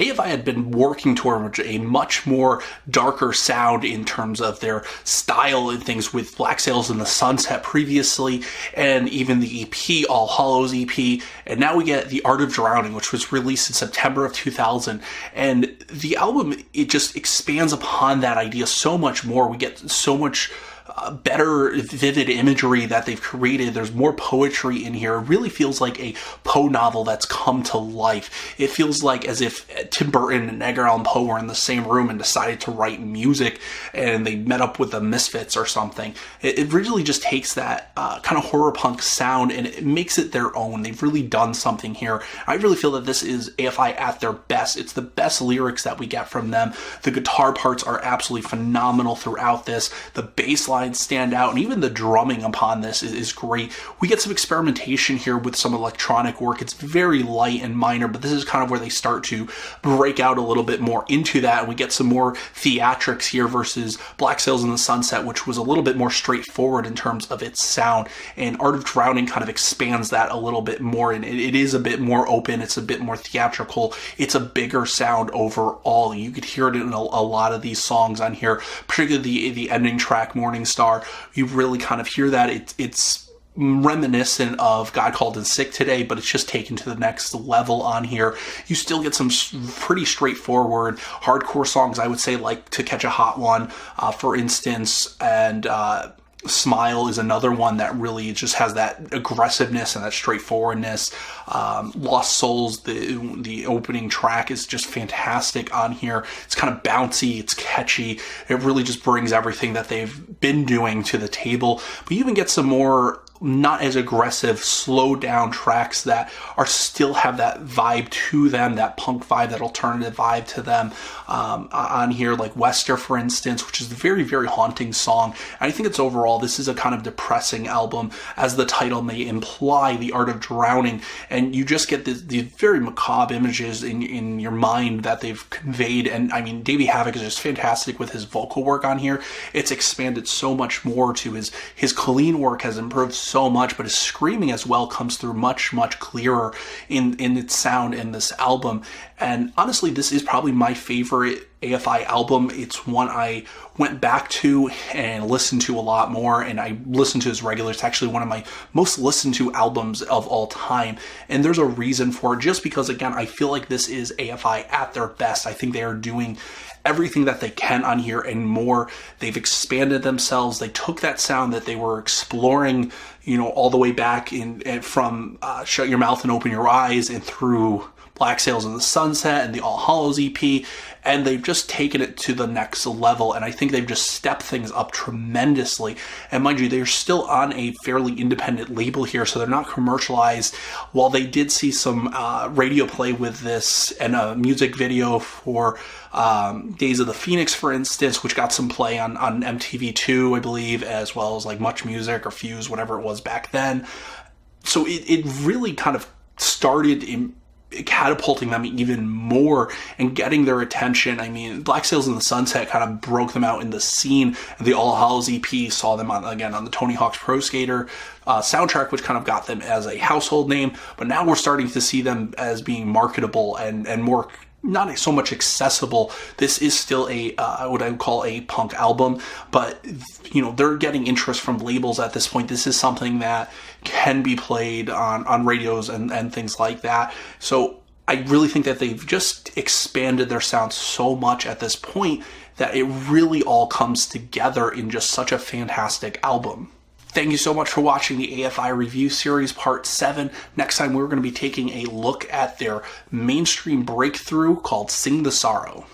AFI had been working towards a much more darker sound in terms of their style and things with Black Sails in the Sunset previously, and even the EP, All Hallows EP, and now we get The Art of Drowning, which was released in September of 2000, and the album, it just expands upon that idea so much more. We get so much better vivid imagery that they've created. There's more poetry in here. It really feels like a Poe novel that's come to life. It feels like as if Tim Burton and Edgar Allan Poe were in the same room and decided to write music, and they met up with the Misfits or something. It really just takes that kind of horror punk sound and it makes it their own. They've really done something here. I really feel that this is AFI at their best. It's the best lyrics that we get from them. The guitar parts are absolutely phenomenal throughout this. The bass lines stand out, and even the drumming upon this is great. We get some experimentation here with some electronic work. It's very light and minor, but this is kind of where they start to break out a little bit more into that, and we get some more theatrics here versus Black Sails in the Sunset, which was a little bit more straightforward in terms of its sound, and Art of Drowning kind of expands that a little bit more, and it is a bit more open, it's a bit more theatrical, it's a bigger sound overall. You could hear it in a lot of these songs on here, particularly the ending track, Morningstar. You really kind of hear that. It's reminiscent of God Called in Sick Today, but it's just taken to the next level on here. You still get some pretty straightforward hardcore songs, I would say, like To Catch a Hot One, for instance, and Smile is another one that really just has that aggressiveness and that straightforwardness. Lost Souls, the opening track, is just fantastic on here. It's kind of bouncy, it's catchy, it really just brings everything that they've been doing to the table. But you even get some more not as aggressive, slow down tracks that are still have that vibe to them, that punk vibe, that alternative vibe to them on here, like Wester, for instance, which is a very, very haunting song. And I think it's overall, this is a kind of depressing album, as the title may imply, The Art of Drowning, and you just get these very macabre images in your mind that they've conveyed. And I mean, Davey Havok is just fantastic with his vocal work on here. It's expanded so much more to his clean work has improved so much, but his screaming as well comes through much, much clearer in its sound in this album. And honestly, this is probably my favorite AFI album. It's one I went back to and listened to a lot more, and I listened to as regular. It's actually one of my most listened to albums of all time, and there's a reason for it, just because, again, I feel like this is AFI at their best. I think they are doing everything that they can on here and more. They've expanded themselves. They took that sound that they were exploring, all the way back from Shut Your Mouth and Open Your Eyes and through Black Sails in the Sunset and the All Hallows EP, and they've just taken it to the next level, and I think they've just stepped things up tremendously. And mind you, they're still on a fairly independent label here, so they're not commercialized. While they did see some radio play with this and a music video for Days of the Phoenix, for instance, which got some play on MTV2, I believe, as well as like Much Music or Fuse, whatever it was back then. So it really kind of started in catapulting them even more and getting their attention. I mean, Black Sails in the Sunset kind of broke them out in the scene. The All Hallows EP saw them on the Tony Hawk's Pro Skater soundtrack, which kind of got them as a household name. But now we're starting to see them as being marketable and more, not so much accessible. This is still a what I would call a punk album, but they're getting interest from labels at this point. This is something that can be played on radios and things like that. So I really think that they've just expanded their sound so much at this point that it really all comes together in just such a fantastic album. Thank you so much for watching the AFI Review Series Part 7. Next time we're going to be taking a look at their mainstream breakthrough called Sing the Sorrow.